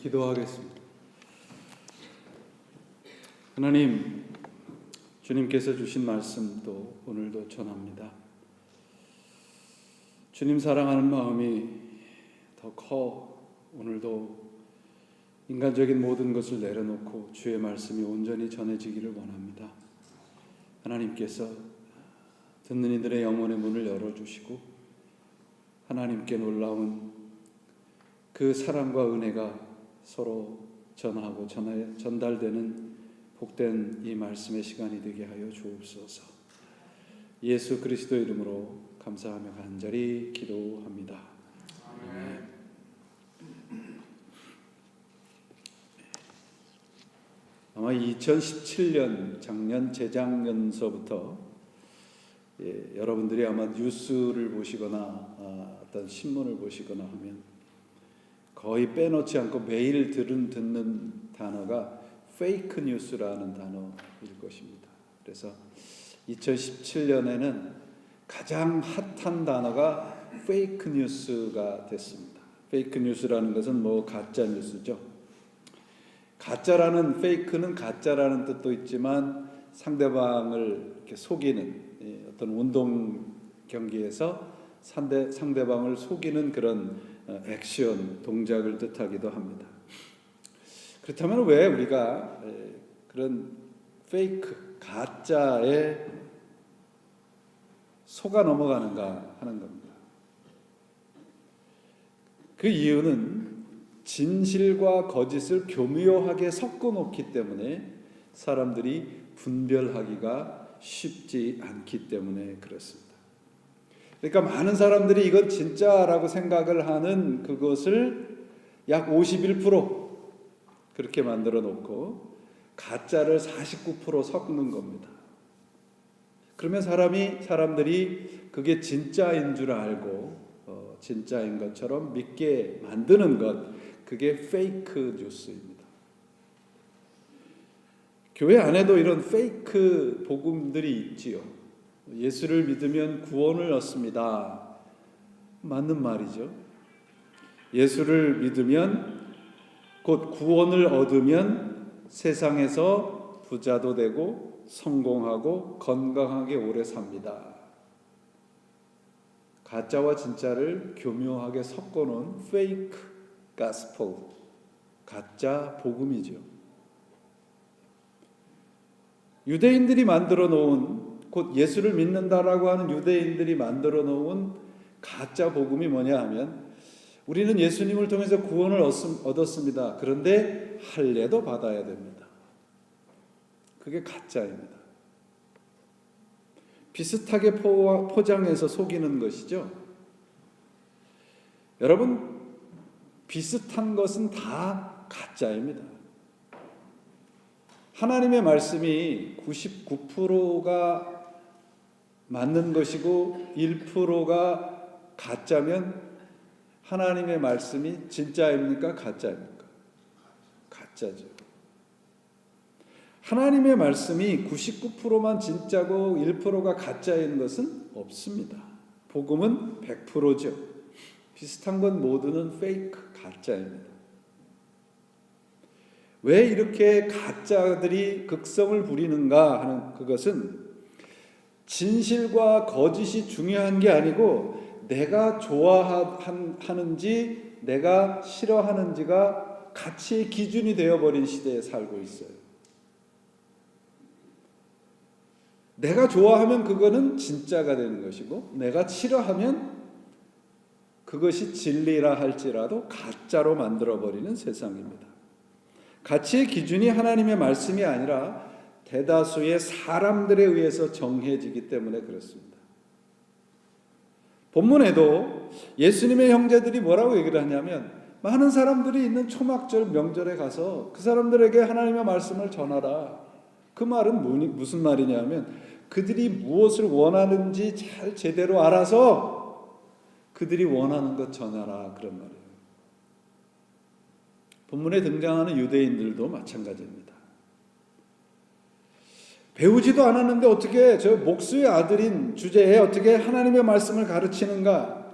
기도하겠습니다. 하나님, 주님께서 주신 말씀도 오늘도 전합니다. 주님 사랑하는 마음이 더 커 오늘도 인간적인 모든 것을 내려놓고 주의 말씀이 온전히 전해지기를 원합니다. 하나님께서 듣는 이들의 영혼의 문을 열어주시고 하나님께 놀라운 그 사랑과 은혜가 서로 전하고 전달되는 복된 이 말씀의 시간이 되게 하여 주옵소서. 예수 그리스도 이름으로 감사하며 간절히 기도합니다. 아멘. 아마 2017년 작년 재작년서부터 여러분들이 아마 뉴스를 보시거나 어떤 신문을 보시거나 하면 거의 빼놓지 않고 매일 듣는 단어가 페이크 뉴스라는 단어일 것입니다. 그래서 2017년에는 가장 핫한 단어가 페이크 뉴스가 됐습니다. 페이크 뉴스라는 것은 가짜 뉴스죠. 가짜라는 페이크는 가짜라는 뜻도 있지만 상대방을 이렇게 속이는 어떤 운동 경기에서 상대방을 속이는 그런 액션 동작을 뜻하기도 합니다. 그렇다면 왜 우리가 그런 페이크 가짜에 속아 넘어가는가 하는 겁니다. 그 이유는 진실과 거짓을 교묘하게 섞어 놓기 때문에 사람들이 분별하기가 쉽지 않기 때문에 그렇습니다. 그러니까 많은 사람들이 이건 진짜라고 생각을 하는 그것을 약 51% 그렇게 만들어 놓고 가짜를 49% 섞는 겁니다. 그러면 사람들이 그게 진짜인 줄 알고 진짜인 것처럼 믿게 만드는 것, 그게 페이크 뉴스입니다. 교회 안에도 이런 페이크 복음들이 있지요. 예수를 믿으면 구원을 얻습니다. 맞는 말이죠. 예수를 믿으면 곧 구원을 얻으면 세상에서 부자도 되고 성공하고 건강하게 오래 삽니다. 가짜와 진짜를 교묘하게 섞어놓은 페이크 가스펠, 가짜 복음이죠. 유대인들이 만들어 놓은, 곧 예수를 믿는다라고 하는 유대인들이 만들어 놓은 가짜 복음이 뭐냐 하면 우리는 예수님을 통해서 구원을 얻었습니다. 그런데 할례도 받아야 됩니다. 그게 가짜입니다. 비슷하게 포장해서 속이는 것이죠. 여러분, 비슷한 것은 다 가짜입니다. 하나님의 말씀이 99%가 맞는 것이고 1%가 가짜면 하나님의 말씀이 진짜입니까? 가짜입니까? 가짜죠. 하나님의 말씀이 99%만 진짜고 1%가 가짜인 것은 없습니다. 복음은 100%죠. 비슷한 건 모두는 페이크, 가짜입니다. 왜 이렇게 가짜들이 극성을 부리는가 하는 그것은 진실과 거짓이 중요한 게 아니고 내가 좋아하는지 내가 싫어하는지가 가치의 기준이 되어버린 시대에 살고 있어요. 내가 좋아하면 그거는 진짜가 되는 것이고 내가 싫어하면 그것이 진리라 할지라도 가짜로 만들어버리는 세상입니다. 가치의 기준이 하나님의 말씀이 아니라 대다수의 사람들에 의해서 정해지기 때문에 그렇습니다. 본문에도 예수님의 형제들이 뭐라고 얘기를 하냐면 많은 사람들이 있는 초막절 명절에 가서 그 사람들에게 하나님의 말씀을 전하라. 그 말은 무슨 말이냐면 그들이 무엇을 원하는지 잘 제대로 알아서 그들이 원하는 것 전하라, 그런 말이에요. 본문에 등장하는 유대인들도 마찬가지입니다. 배우지도 않았는데 어떻게 저 목수의 아들인 주제에 어떻게 하나님의 말씀을 가르치는가?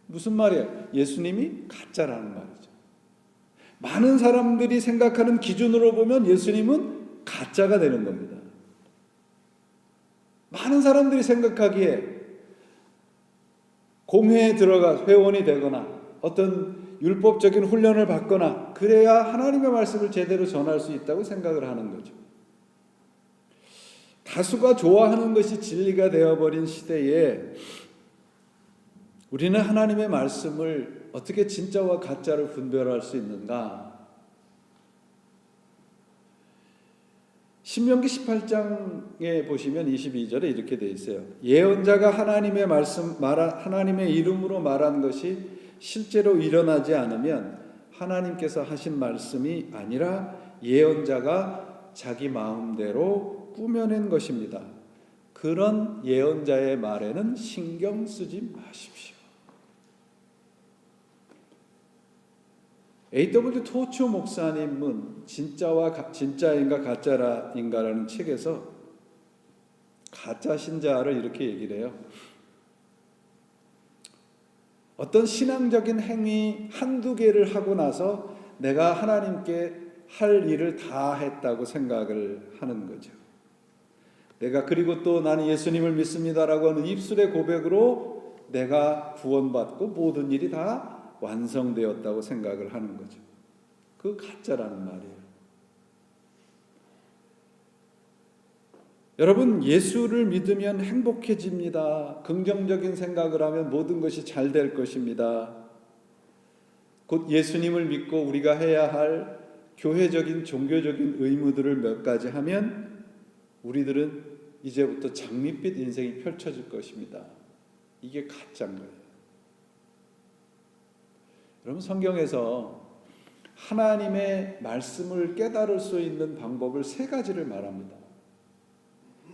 무슨 말이야? 예수님이 가짜라는 말이죠. 많은 사람들이 생각하는 기준으로 보면 예수님은 가짜가 되는 겁니다. 많은 사람들이 생각하기에 공회에 들어가 회원이 되거나 어떤 율법적인 훈련을 받거나 그래야 하나님의 말씀을 제대로 전할 수 있다고 생각을 하는 거죠. 다수가 좋아하는 것이 진리가 되어버린 시대에 우리는 하나님의 말씀을 어떻게 진짜와 가짜를 분별할 수 있는가? 신명기 18장에 보시면 22절에 이렇게 되어 있어요. 예언자가 하나님의 하나님의 이름으로 말한 것이 실제로 일어나지 않으면 하나님께서 하신 말씀이 아니라 예언자가 자기 마음대로 꾸며낸 것입니다. 그런 예언자의 말에는 신경 쓰지 마십시오. A.W. 토초 목사님은 진짜인가 가짜인가라는 책에서 가짜 신자를 이렇게 얘기를 해요. 어떤 신앙적인 행위 한두 개를 하고 나서 내가 하나님께 할 일을 다 했다고 생각을 하는 거죠. 내가 그리고 또 나는 예수님을 믿습니다라고 하는 입술의 고백으로 내가 구원받고 모든 일이 다 완성되었다고 생각을 하는 거죠. 그 가짜라는 말이에요. 여러분, 예수를 믿으면 행복해집니다. 긍정적인 생각을 하면 모든 것이 잘 될 것입니다. 곧 예수님을 믿고 우리가 해야 할 교회적인 종교적인 의무들을 몇 가지 하면 우리들은 이제부터 장밋빛 인생이 펼쳐질 것입니다. 이게 가짜인 거예요. 여러분, 성경에서 하나님의 말씀을 깨달을 수 있는 방법을 세 가지를 말합니다.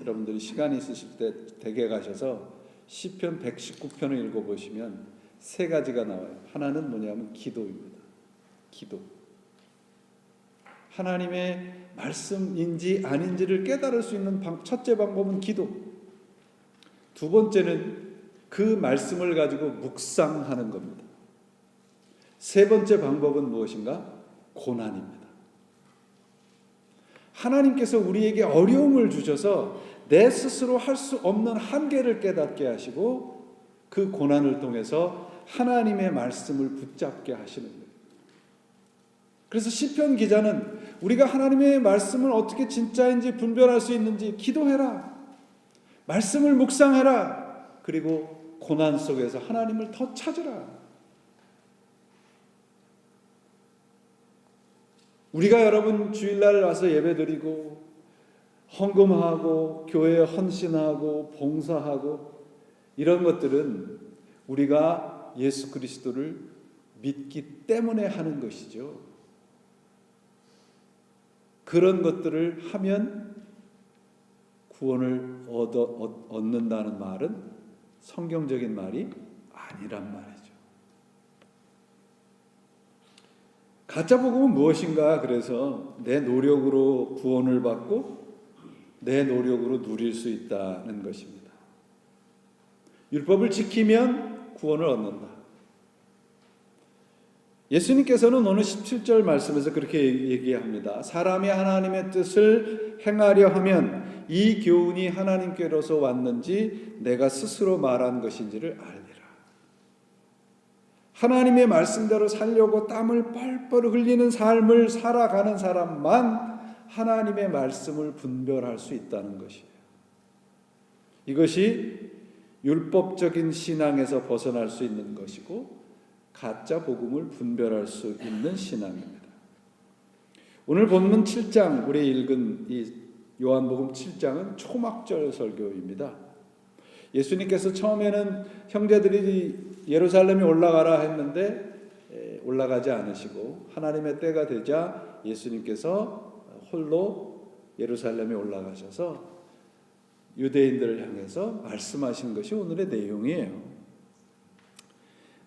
여러분들이 시간이 있으실 때 댁에 가셔서 시편 119편을 읽어보시면 세 가지가 나와요. 하나는 뭐냐면 기도입니다. 기도. 하나님의 말씀인지 아닌지를 깨달을 수 있는 첫째 방법은 기도. 두 번째는 그 말씀을 가지고 묵상하는 겁니다. 세 번째 방법은 무엇인가? 고난입니다. 하나님께서 우리에게 어려움을 주셔서 내 스스로 할 수 없는 한계를 깨닫게 하시고 그 고난을 통해서 하나님의 말씀을 붙잡게 하시는 거예요. 그래서 시편 기자는 우리가 하나님의 말씀을 어떻게 진짜인지 분별할 수 있는지 기도해라. 말씀을 묵상해라. 그리고 고난 속에서 하나님을 더 찾으라. 우리가 여러분 주일날 와서 예배드리고 헌금하고 교회에 헌신하고 봉사하고 이런 것들은 우리가 예수 그리스도를 믿기 때문에 하는 것이죠. 그런 것들을 하면 구원을 얻는다는 말은 성경적인 말이 아니란 말이죠. 가짜 복음은 무엇인가? 그래서 내 노력으로 구원을 받고 내 노력으로 누릴 수 있다는 것입니다. 율법을 지키면 구원을 얻는다. 예수님께서는 오늘 17절 말씀에서 그렇게 얘기합니다. 사람이 하나님의 뜻을 행하려 하면 이 교훈이 하나님께로서 왔는지 내가 스스로 말한 것인지를 알리라. 하나님의 말씀대로 살려고 땀을 뻘뻘 흘리는 삶을 살아가는 사람만 하나님의 말씀을 분별할 수 있다는 것이에요. 이것이 율법적인 신앙에서 벗어날 수 있는 것이고 가짜 복음을 분별할 수 있는 신앙입니다. 오늘 본문 7장 우리 읽은 이 요한복음 7장은 초막절 설교입니다. 예수님께서 처음에는 형제들이 예루살렘에 올라가라 했는데 올라가지 않으시고 하나님의 때가 되자 예수님께서 홀로 예루살렘에 올라가셔서 유대인들을 향해서 말씀하신 것이 오늘의 내용이에요.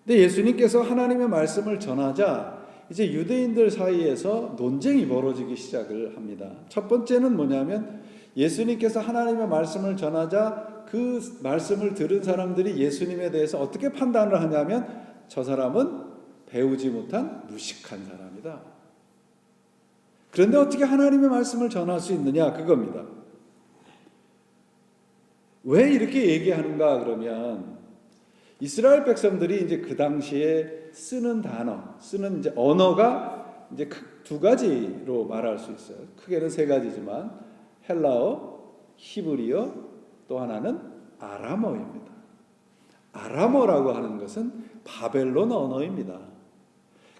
근데 예수님께서 하나님의 말씀을 전하자 이제 유대인들 사이에서 논쟁이 벌어지기 시작을 합니다. 첫 번째는 뭐냐면 예수님께서 하나님의 말씀을 전하자 그 말씀을 들은 사람들이 예수님에 대해서 어떻게 판단을 하냐면 저 사람은 배우지 못한 무식한 사람이다. 그런데 어떻게 하나님의 말씀을 전할 수 있느냐? 그겁니다. 왜 이렇게 얘기하는가 그러면 이스라엘 백성들이 이제 그 당시에 쓰는 단어, 쓰는 이제 언어가 이제 두 가지로 말할 수 있어요. 크게는 세 가지지만 헬라어, 히브리어, 또 하나는 아람어입니다. 아람어라고 하는 것은 바벨론 언어입니다.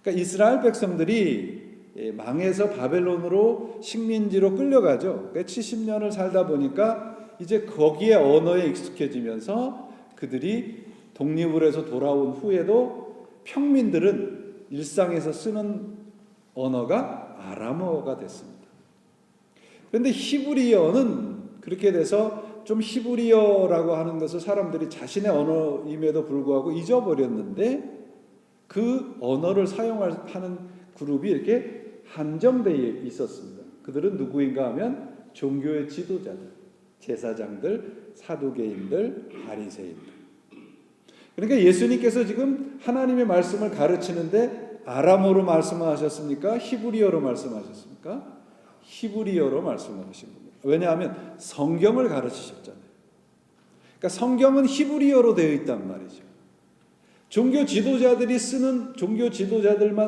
그러니까 이스라엘 백성들이 망해서 바벨론으로 식민지로 끌려가죠. 그러니까 70년을 살다 보니까 이제 거기에 언어에 익숙해지면서 그들이 독립을 해서 돌아온 후에도 평민들은 일상에서 쓰는 언어가 아람어가 됐습니다. 그런데 히브리어는 그렇게 돼서 좀 히브리어라고 하는 것을 사람들이 자신의 언어임에도 불구하고 잊어버렸는데 그 언어를 사용하는 그룹이 이렇게 한정되어 있었습니다. 그들은 누구인가 하면 종교의 지도자들, 제사장들, 사두개인들, 바리새인들. 그러니까 예수님께서 지금 하나님의 말씀을 가르치는데 아람어로 말씀하셨습니까? 히브리어로 말씀하셨습니까? 히브리어로 말씀하신 겁니다. 왜냐하면 성경을 가르치셨잖아요. 그러니까 성경은 히브리어로 되어 있단 말이죠. 종교 지도자들만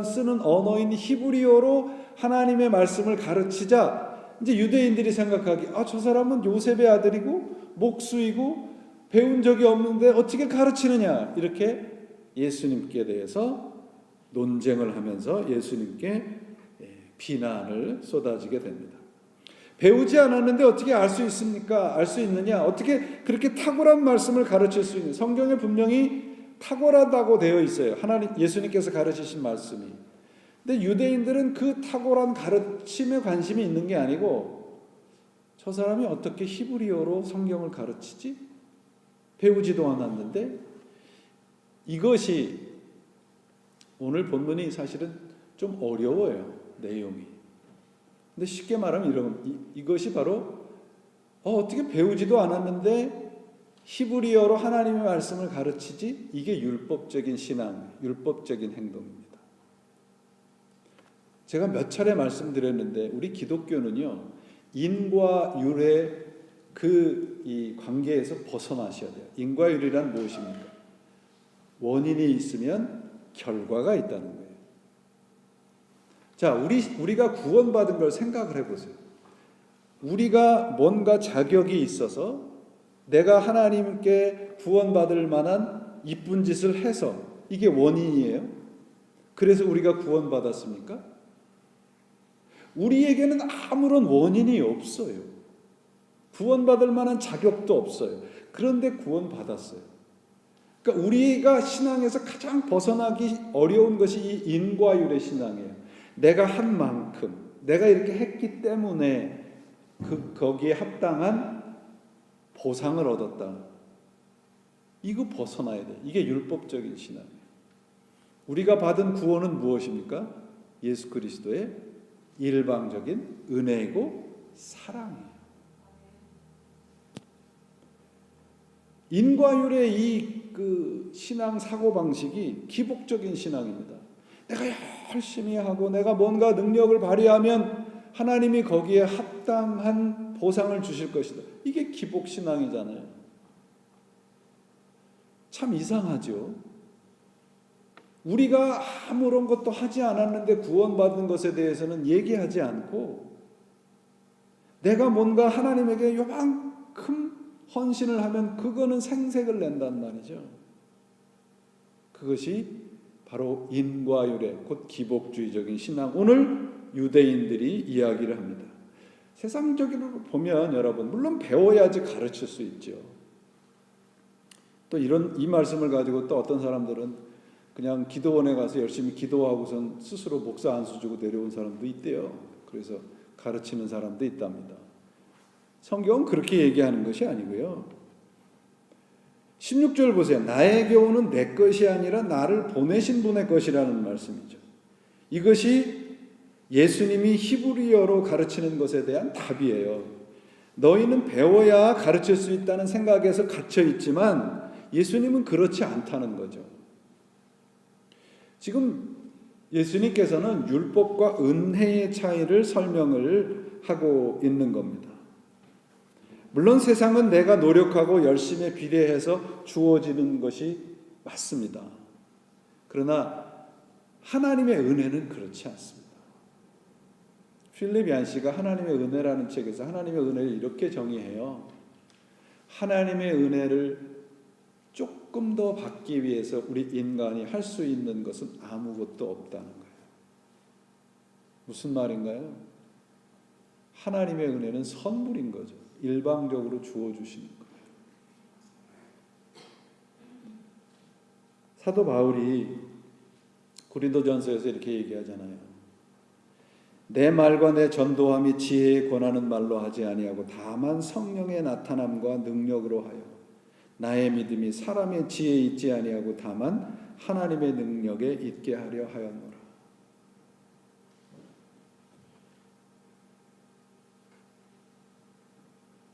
쓰는 언어인 히브리어로 하나님의 말씀을 가르치자 이제 유대인들이 생각하기 저 사람은 요셉의 아들이고 목수이고 배운 적이 없는데 어떻게 가르치느냐 이렇게 예수님께 대해서 논쟁을 하면서 예수님께 비난을 쏟아지게 됩니다. 배우지 않았는데 어떻게 알 수 있습니까? 알 수 있느냐? 어떻게 그렇게 탁월한 말씀을 가르칠 수 있는 성경에 분명히 탁월하다고 되어 있어요. 예수님께서 가르치신 말씀이. 근데 유대인들은 그 탁월한 가르침에 관심이 있는 게 아니고 저 사람이 어떻게 히브리어로 성경을 가르치지? 배우지도 않았는데 이것이 오늘 본문이 사실은 좀 어려워요. 내용이. 근데 쉽게 말하면 이것이 바로 어떻게 배우지도 않았는데 히브리어로 하나님의 말씀을 가르치지? 이게 율법적인 신앙, 율법적인 행동입니다. 제가 몇 차례 말씀드렸는데 우리 기독교는요. 인과 율의 이 관계에서 벗어나셔야 돼요. 인과 율이란 무엇입니까? 원인이 있으면 결과가 있다는 거예요. 자, 우리가 구원받은 걸 생각을 해보세요. 우리가 뭔가 자격이 있어서 내가 하나님께 구원받을 만한 이쁜 짓을 해서 이게 원인이에요? 그래서 우리가 구원받았습니까? 우리에게는 아무런 원인이 없어요. 구원받을 만한 자격도 없어요. 그런데 구원받았어요. 그러니까 우리가 신앙에서 가장 벗어나기 어려운 것이 이 인과율의 신앙이에요. 내가 한 만큼, 내가 이렇게 했기 때문에 거기에 합당한 보상을 얻었다. 이거 벗어나야 돼. 이게 율법적인 신앙이에요. 우리가 받은 구원은 무엇입니까? 예수 그리스도의 일방적인 은혜이고 사랑이에요. 인과율의 신앙 사고방식이 기복적인 신앙입니다. 내가 열심히 하고 내가 뭔가 능력을 발휘하면 하나님이 거기에 합당한 보상을 주실 것이다. 이게 기복신앙이잖아요. 참 이상하죠. 우리가 아무런 것도 하지 않았는데 구원받은 것에 대해서는 얘기하지 않고 내가 뭔가 하나님에게 요만큼 헌신을 하면 그거는 생색을 낸단 말이죠. 그것이 바로 인과율의 곧 기복주의적인 신앙. 오늘 유대인들이 이야기를 합니다. 세상적으로 보면 여러분 물론 배워야지 가르칠 수 있죠. 또 이 말씀을 가지고 또 어떤 사람들은 그냥 기도원에 가서 열심히 기도하고선 스스로 목사 안수 주고 내려온 사람도 있대요. 그래서 가르치는 사람도 있답니다. 성경은 그렇게 얘기하는 것이 아니고요. 16절 보세요. 나의 교훈은 내 것이 아니라 나를 보내신 분의 것이라는 말씀이죠. 이것이 예수님이 히브리어로 가르치는 것에 대한 답이에요. 너희는 배워야 가르칠 수 있다는 생각에서 갇혀 있지만 예수님은 그렇지 않다는 거죠. 지금 예수님께서는 율법과 은혜의 차이를 설명을 하고 있는 겁니다. 물론 세상은 내가 노력하고 열심히 비례해서 주어지는 것이 맞습니다. 그러나 하나님의 은혜는 그렇지 않습니다. 필립 얀시가 하나님의 은혜라는 책에서 하나님의 은혜를 이렇게 정의해요. 하나님의 은혜를 조금 더 받기 위해서 우리 인간이 할 수 있는 것은 아무것도 없다는 거예요. 무슨 말인가요? 하나님의 은혜는 선물인 거죠. 일방적으로 주어주시는 거예요. 사도 바울이 고린도전서에서 이렇게 얘기하잖아요. 내 말과 내 전도함이 지혜의 권하는 말로 하지 아니하고 다만 성령의 나타남과 능력으로 하여 나의 믿음이 사람의 지혜에 있지 아니하고 다만 하나님의 능력에 있게 하려 하였노라.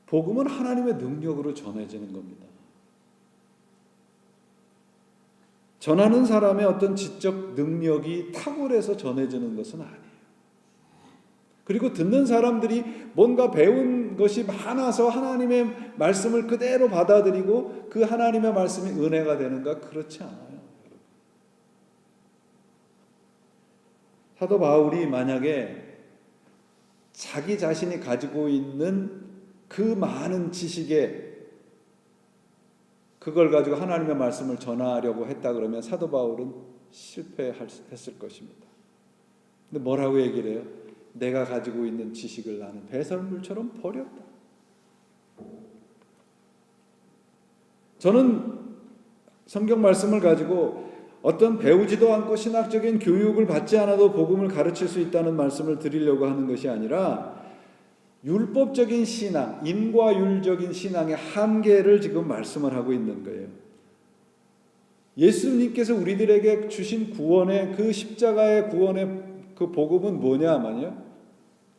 복음은 하나님의 능력으로 전해지는 겁니다. 전하는 사람의 어떤 지적 능력이 탁월해서 전해지는 것은 아니에요. 그리고 듣는 사람들이 뭔가 배운 것이 많아서 하나님의 말씀을 그대로 받아들이고 그 하나님의 말씀이 은혜가 되는가? 그렇지 않아요. 사도 바울이 만약에 자기 자신이 가지고 있는 그 많은 지식에 그걸 가지고 하나님의 말씀을 전하려고 했다 그러면 사도 바울은 실패했을 것입니다. 근데 뭐라고 얘기를 해요? 내가 가지고 있는 지식을 나는 배설물처럼 버렸다. 저는 성경 말씀을 가지고 어떤 배우지도 않고 신학적인 교육을 받지 않아도 복음을 가르칠 수 있다는 말씀을 드리려고 하는 것이 아니라 율법적인 신앙, 인과율적인 신앙의 한계를 지금 말씀을 하고 있는 거예요. 예수님께서 우리들에게 주신 구원의 그 십자가의 구원의 그 복음은 뭐냐면요.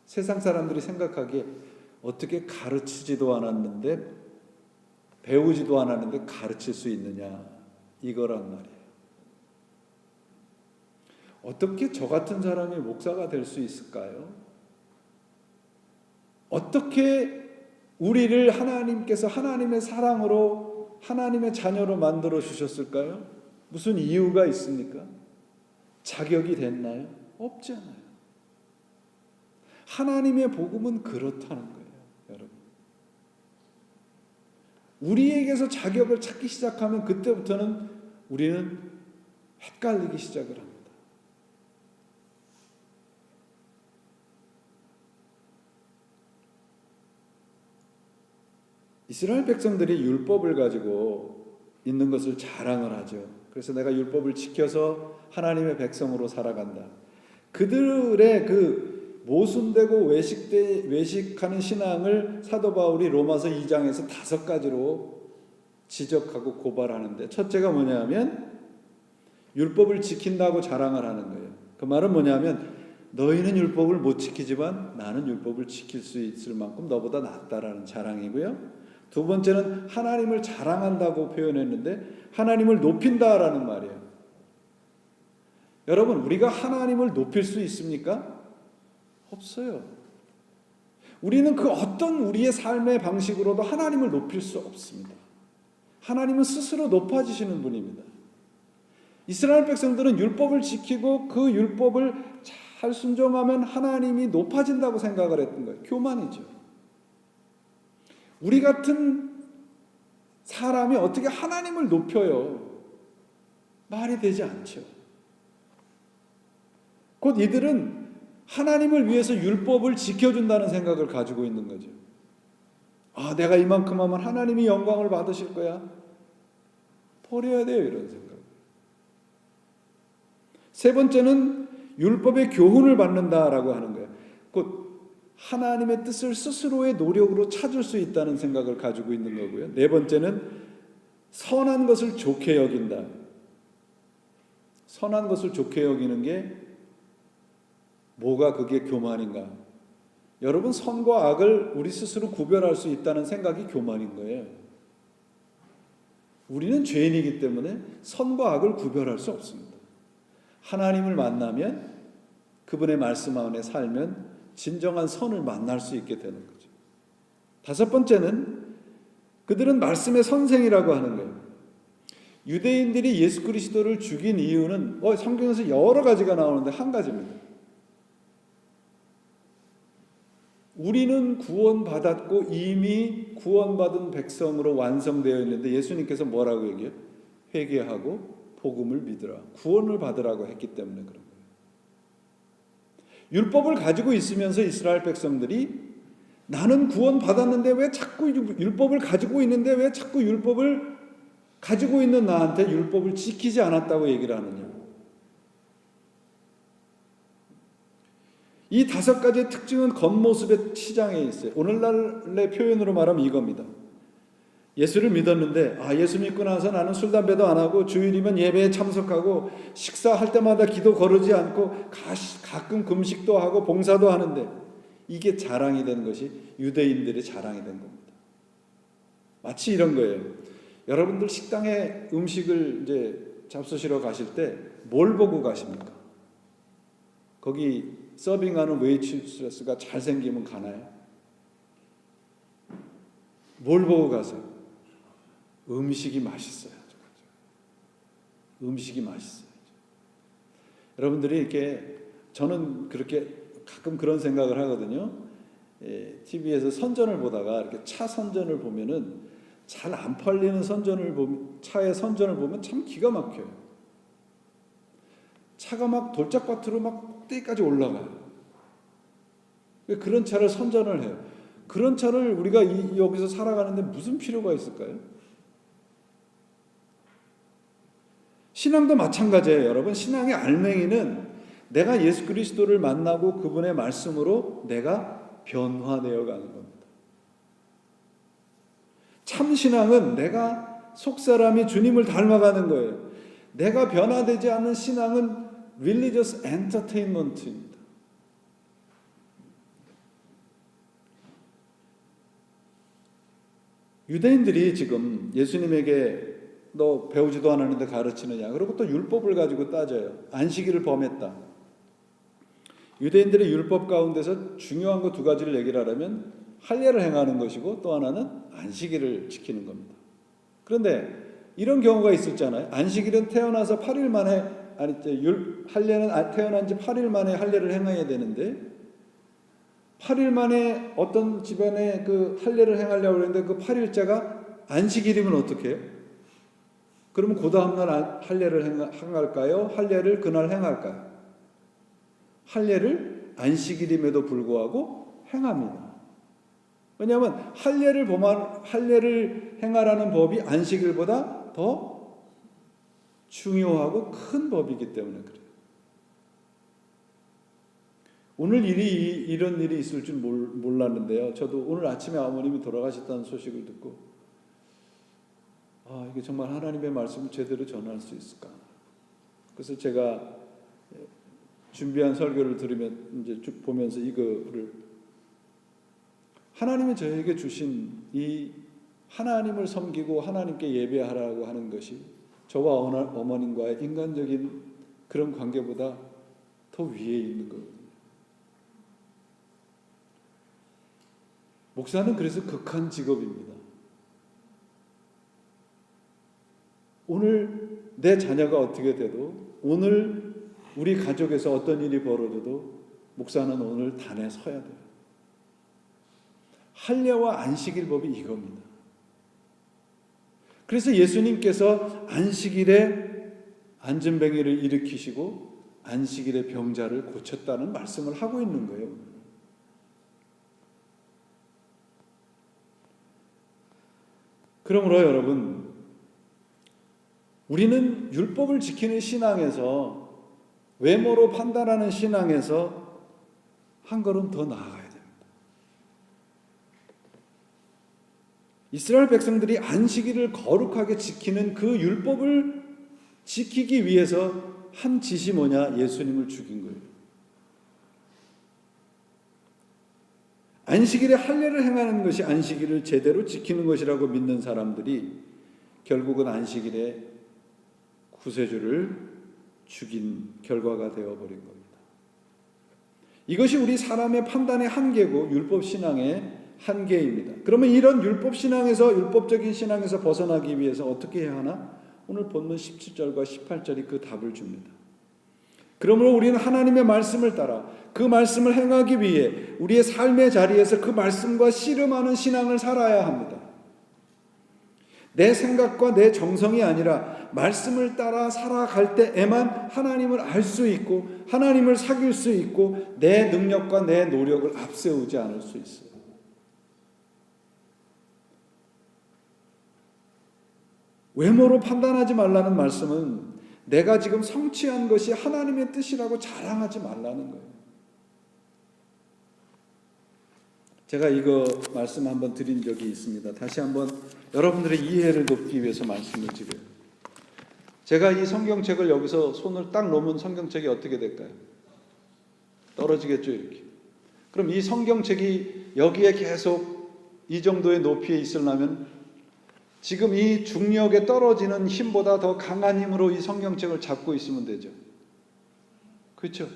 세상 사람들이 생각하기에 어떻게 가르치지도 않았는데 배우지도 않았는데 가르칠 수 있느냐 이거란 말이에요. 어떻게 저 같은 사람이 목사가 될 수 있을까요? 어떻게 우리를 하나님께서 하나님의 사랑으로 하나님의 자녀로 만들어 주셨을까요? 무슨 이유가 있습니까? 자격이 됐나요? 없잖아요. 하나님의 복음은 그렇다는 거예요, 여러분. 우리에게서 자격을 찾기 시작하면 그때부터는 우리는 헷갈리기 시작을 합니다. 이스라엘 백성들이 율법을 가지고 있는 것을 자랑을 하죠. 그래서 내가 율법을 지켜서 하나님의 백성으로 살아간다. 그들의 그 모순되고 외식하는 신앙을 사도 바울이 로마서 2장에서 5가지로 지적하고 고발하는데, 첫째가 뭐냐면 율법을 지킨다고 자랑을 하는 거예요. 그 말은 뭐냐면 너희는 율법을 못 지키지만 나는 율법을 지킬 수 있을 만큼 너보다 낫다라는 자랑이고요. 두 번째는 하나님을 자랑한다고 표현했는데 하나님을 높인다라는 말이에요. 여러분, 우리가 하나님을 높일 수 있습니까? 없어요. 우리는 그 어떤 우리의 삶의 방식으로도 하나님을 높일 수 없습니다. 하나님은 스스로 높아지시는 분입니다. 이스라엘 백성들은 율법을 지키고 그 율법을 잘 순종하면 하나님이 높아진다고 생각을 했던 거예요. 교만이죠. 우리 같은 사람이 어떻게 하나님을 높여요? 말이 되지 않죠. 곧 이들은 하나님을 위해서 율법을 지켜준다는 생각을 가지고 있는 거죠. 아, 내가 이만큼 하면 하나님이 영광을 받으실 거야. 버려야 돼요, 이런 생각. 세 번째는 율법의 교훈을 받는다라고 하는 거예요. 곧 하나님의 뜻을 스스로의 노력으로 찾을 수 있다는 생각을 가지고 있는 거고요. 네 번째는 선한 것을 좋게 여긴다. 선한 것을 좋게 여기는 게 뭐가 그게 교만인가? 여러분, 선과 악을 우리 스스로 구별할 수 있다는 생각이 교만인 거예요. 우리는 죄인이기 때문에 선과 악을 구별할 수 없습니다. 하나님을 만나면 그분의 말씀 안에 살면 진정한 선을 만날 수 있게 되는 거죠. 다섯 번째는 그들은 말씀의 선생이라고 하는 거예요. 유대인들이 예수 그리스도를 죽인 이유는 성경에서 여러 가지가 나오는데 한 가지입니다. 우리는 구원받았고 이미 구원받은 백성으로 완성되어 있는데 예수님께서 뭐라고 얘기해요? 회개하고 복음을 믿으라. 구원을 받으라고 했기 때문에 그런 거예요. 율법을 가지고 있으면서 이스라엘 백성들이 나는 구원받았는데 왜 자꾸 율법을 가지고 있는데 왜 자꾸 율법을 가지고 있는 나한테 율법을 지키지 않았다고 얘기를 하느냐. 이 다섯 가지의 특징은 겉모습의 치장에 있어요. 오늘날의 표현으로 말하면 이겁니다. 예수를 믿었는데 예수 믿고 나서 나는 술 담배도 안 하고 주일이면 예배에 참석하고 식사할 때마다 기도 거르지 않고 가끔 금식도 하고 봉사도 하는데 이게 자랑이 된 것이 유대인들의 자랑이 된 겁니다. 마치 이런 거예요. 여러분들 식당에 음식을 이제 잡수시러 가실 때 뭘 보고 가십니까? 거기 서빙하는 웨이트레스가 잘생기면 가나요? 뭘 보고 가세요? 음식이 맛있어요. 음식이 맛있어요. 여러분들이 이렇게 저는 그렇게 가끔 그런 생각을 하거든요. TV에서 선전을 보다가 이렇게 차 선전을 보면은 잘 안 팔리는 차의 선전을 보면 참 기가 막혀요. 차가 막 돌짝밭으로 막 꼭대기까지 올라가요. 그런 차를 선전을 해요. 그런 차를 우리가 여기서 살아가는데 무슨 필요가 있을까요? 신앙도 마찬가지예요. 여러분, 신앙의 알맹이는 내가 예수 그리스도를 만나고 그분의 말씀으로 내가 변화되어 가는 겁니다. 참 신앙은 내가 속사람이 주님을 닮아가는 거예요. 내가 변화되지 않는 신앙은 religious entertainment입니다. 유대인들이 지금 예수님에게 너 배우지도 않았는데 가르치느냐, 그리고 또 율법을 가지고 따져요. 안식일을 범했다. 유대인들의 율법 가운데서 중요한 거 두 가지를 얘기를 하려면 할례를 행하는 것이고 또 하나는 안식일을 지키는 겁니다. 그런데 이런 경우가 있었잖아요. 안식일은 태어나서 8일 만에 할례는 태어난 지 8일 만에 할례를 행해야 되는데 8일 만에 어떤 집안에 그 할례를 행하려고 했는데 그 8일째가 안식일이면 어떻게 해요? 그러면 그 다음날 할례를 행할까요? 할례를 그날 행할까요? 할례를 안식일임에도 불구하고 행합니다. 왜냐하면 할례를 행하라는 법이 안식일보다 더 중요하고 큰 법이기 때문에 그래요. 오늘 이런 일이 있을 줄 몰랐는데요. 저도 오늘 아침에 어머님이 돌아가셨다는 소식을 듣고 이게 정말 하나님의 말씀을 제대로 전할 수 있을까? 그래서 제가 준비한 설교를 들으면 이제 쭉 보면서 이거를 하나님이 저에게 주신 이 하나님을 섬기고 하나님께 예배하라고 하는 것이 저와 어머님과의 인간적인 그런 관계보다 더 위에 있는 거거든요. 목사는 그래서 극한 직업입니다. 오늘 내 자녀가 어떻게 돼도, 오늘 우리 가족에서 어떤 일이 벌어져도 목사는 오늘 단에 서야 돼요. 할례와 안식일법이 이겁니다. 그래서 예수님께서 안식일에 안전뱅이를 일으키시고 안식일에 병자를 고쳤다는 말씀을 하고 있는 거예요. 그러므로 여러분, 우리는 율법을 지키는 신앙에서, 외모로 판단하는 신앙에서 한 걸음 더 나아가야 됩니다. 이스라엘 백성들이 안식일을 거룩하게 지키는 그 율법을 지키기 위해서 한 짓이 뭐냐? 예수님을 죽인 거예요. 안식일에 할례를 행하는 것이 안식일을 제대로 지키는 것이라고 믿는 사람들이 결국은 안식일에 구세주를 죽인 결과가 되어버린 겁니다. 이것이 우리 사람의 판단의 한계고 율법신앙의 한계입니다. 그러면 이런 율법신앙에서, 율법적인 신앙에서 벗어나기 위해서 어떻게 해야 하나? 오늘 본문 17절과 18절이 그 답을 줍니다. 그러므로 우리는 하나님의 말씀을 따라 그 말씀을 행하기 위해 우리의 삶의 자리에서 그 말씀과 씨름하는 신앙을 살아야 합니다. 내 생각과 내 정성이 아니라 말씀을 따라 살아갈 때에만 하나님을 알 수 있고 하나님을 사귈 수 있고 내 능력과 내 노력을 앞세우지 않을 수 있어요. 외모로 판단하지 말라는 말씀은 내가 지금 성취한 것이 하나님의 뜻이라고 자랑하지 말라는 거예요. 제가 이거 말씀 한번 드린 적이 있습니다. 다시 한번 여러분들의 이해를 돕기 위해서 말씀을 드려요. 제가 이 성경책을 여기서 손을 딱 놓으면 성경책이 어떻게 될까요? 떨어지겠죠, 이렇게. 그럼 이 성경책이 여기에 계속 이 정도의 높이에 있으려면 지금 이 중력에 떨어지는 힘보다 더 강한 힘으로 이 성경책을 잡고 있으면 되죠. 그렇죠?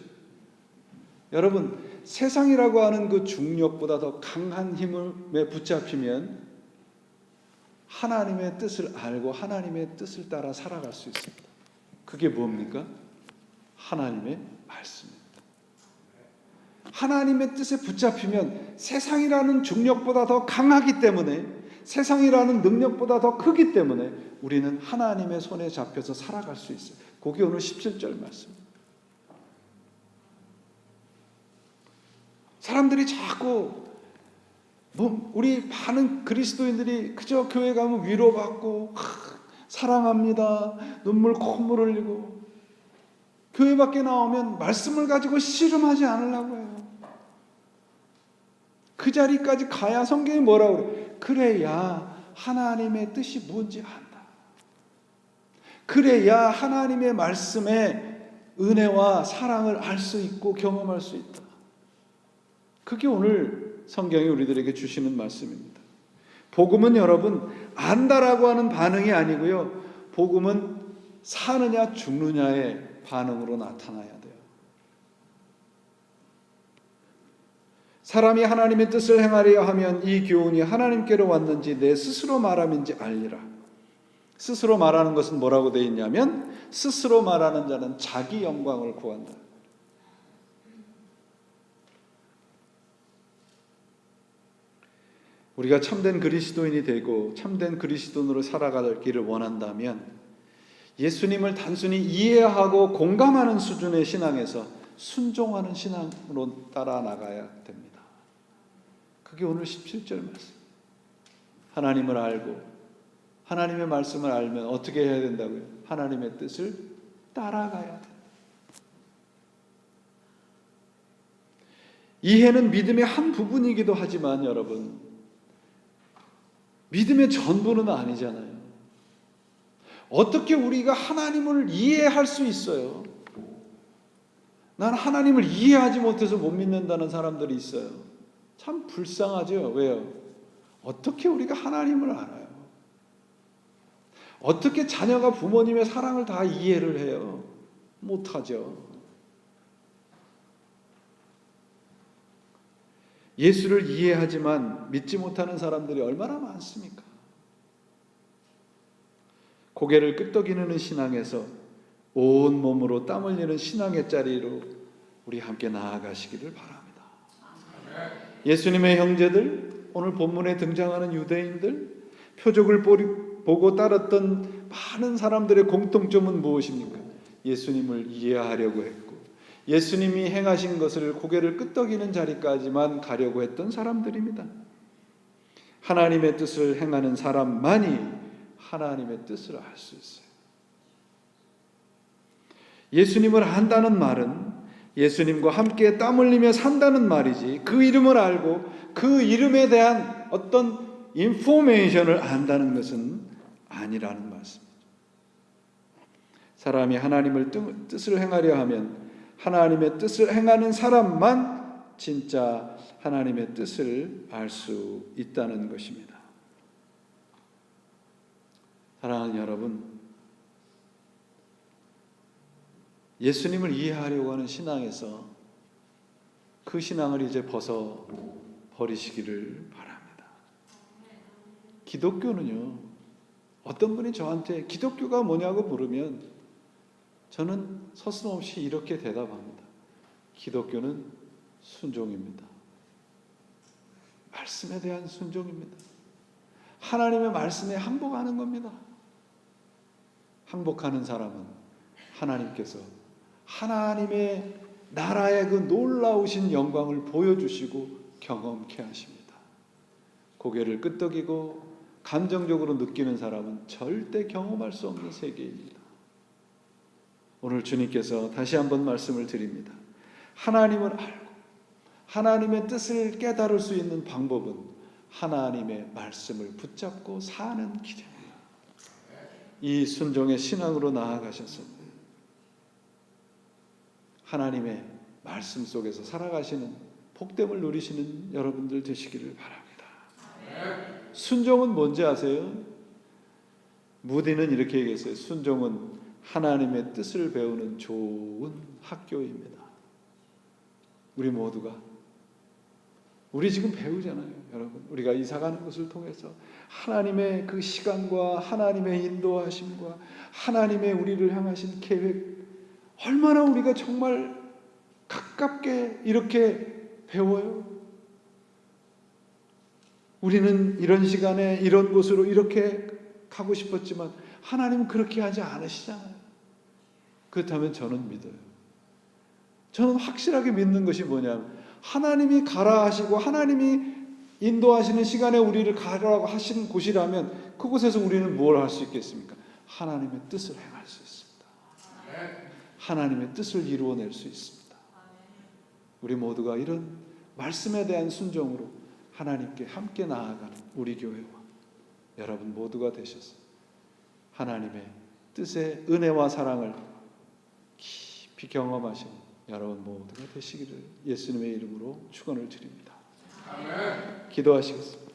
여러분, 세상이라고 하는 그 중력보다 더 강한 힘에 붙잡히면 하나님의 뜻을 알고 하나님의 뜻을 따라 살아갈 수 있습니다. 그게 뭡니까? 하나님의 말씀입니다. 하나님의 뜻에 붙잡히면 세상이라는 중력보다 더 강하기 때문에, 세상이라는 능력보다 더 크기 때문에 우리는 하나님의 손에 잡혀서 살아갈 수 있어요. 그게 오늘 17절 말씀입니다. 사람들이 자꾸 우리 많은 그리스도인들이 그저 교회 가면 위로받고 사랑합니다, 눈물 콧물 흘리고, 교회 밖에 나오면 말씀을 가지고 씨름하지 않으려고 해요. 그 자리까지 가야 성경이 뭐라고 그래요? 그래야 하나님의 뜻이 뭔지 안다. 그래야 하나님의 말씀의 은혜와 사랑을 알 수 있고 경험할 수 있다. 그게 오늘 성경이 우리들에게 주시는 말씀입니다. 복음은 여러분 안다라고 하는 반응이 아니고요, 복음은 사느냐 죽느냐의 반응으로 나타나야 돼요. 사람이 하나님의 뜻을 행하려 하면 이 교훈이 하나님께로 왔는지 내 스스로 말함인지 알리라. 스스로 말하는 것은 뭐라고 되어 있냐면, 스스로 말하는 자는 자기 영광을 구한다. 우리가 참된 그리스도인이 되고 참된 그리스도인으로 살아가기를 원한다면 예수님을 단순히 이해하고 공감하는 수준의 신앙에서 순종하는 신앙으로 따라 나가야 됩니다. 그게 오늘 17절 말씀. 하나님을 알고 하나님의 말씀을 알면 어떻게 해야 된다고요? 하나님의 뜻을 따라가야 된다. 이해는 믿음의 한 부분이기도 하지만 여러분, 믿음의 전부는 아니잖아요. 어떻게 우리가 하나님을 이해할 수 있어요? 난 하나님을 이해하지 못해서 못 믿는다는 사람들이 있어요. 참 불쌍하죠. 왜요? 어떻게 우리가 하나님을 알아요? 어떻게 자녀가 부모님의 사랑을 다 이해를 해요? 못하죠. 예수를 이해하지만 믿지 못하는 사람들이 얼마나 많습니까? 고개를 끄덕이는 신앙에서 온 몸으로 땀 흘리는 신앙의 자리로 우리 함께 나아가시기를 바랍니다. 예수님의 형제들, 오늘 본문에 등장하는 유대인들, 표적을 보고 따랐던 많은 사람들의 공통점은 무엇입니까? 예수님을 이해하려고 했고 예수님이 행하신 것을 고개를 끄덕이는 자리까지만 가려고 했던 사람들입니다. 하나님의 뜻을 행하는 사람만이 하나님의 뜻을 알 수 있어요. 예수님을 안다는 말은 예수님과 함께 땀 흘리며 산다는 말이지, 그 이름을 알고 그 이름에 대한 어떤 인포메이션을 안다는 것은 아니라는 말씀이죠. 사람이 하나님의 뜻을 행하려 하면 하나님의 뜻을 행하는 사람만 진짜 하나님의 뜻을 알 수 있다는 것입니다. 사랑하는 여러분, 예수님을 이해하려고 하는 신앙에서 그 신앙을 이제 벗어 버리시기를 바랍니다. 기독교는요, 어떤 분이 저한테 기독교가 뭐냐고 물으면 저는 서슴없이 이렇게 대답합니다. 기독교는 순종입니다. 말씀에 대한 순종입니다. 하나님의 말씀에 항복하는 겁니다. 항복하는 사람은 하나님께서 하나님의 나라의 그 놀라우신 영광을 보여주시고 경험케 하십니다. 고개를 끄덕이고 감정적으로 느끼는 사람은 절대 경험할 수 없는 세계입니다. 오늘 주님께서 다시 한번 말씀을 드립니다. 하나님을 알고 하나님의 뜻을 깨달을 수 있는 방법은 하나님의 말씀을 붙잡고 사는 길입니다. 이 순종의 신앙으로 나아가셔서 하나님의 말씀 속에서 살아가시는 복됨을 누리시는 여러분들 되시기를 바랍니다. 순종은 뭔지 아세요? 무디는 이렇게 얘기했어요. 순종은 하나님의 뜻을 배우는 좋은 학교입니다. 우리 모두가 우리 지금 배우잖아요, 여러분. 우리가 이사가는 것을 통해서 하나님의 그 시간과 하나님의 인도하심과 하나님의 우리를 향하신 계획, 얼마나 우리가 정말 가깝게 이렇게 배워요. 우리는 이런 시간에 이런 곳으로 이렇게 가고 싶었지만 하나님은 그렇게 하지 않으시잖아요. 그렇다면 저는 믿어요. 저는 확실하게 믿는 것이 뭐냐면 하나님이 가라 하시고 하나님이 인도하시는 시간에 우리를 가라고 하시는 곳이라면 그곳에서 우리는 뭘 할 수 있겠습니까? 하나님의 뜻을 행할 수 있습니다. 하나님의 뜻을 이루어낼 수 있습니다. 우리 모두가 이런 말씀에 대한 순종으로 하나님께 함께 나아가는 우리 교회와 여러분 모두가 되셔서 하나님의 뜻의 은혜와 사랑을 깊이 경험하시는 여러분 모두가 되시기를 예수님의 이름으로 축원을 드립니다. 아멘. 기도하시겠습니다.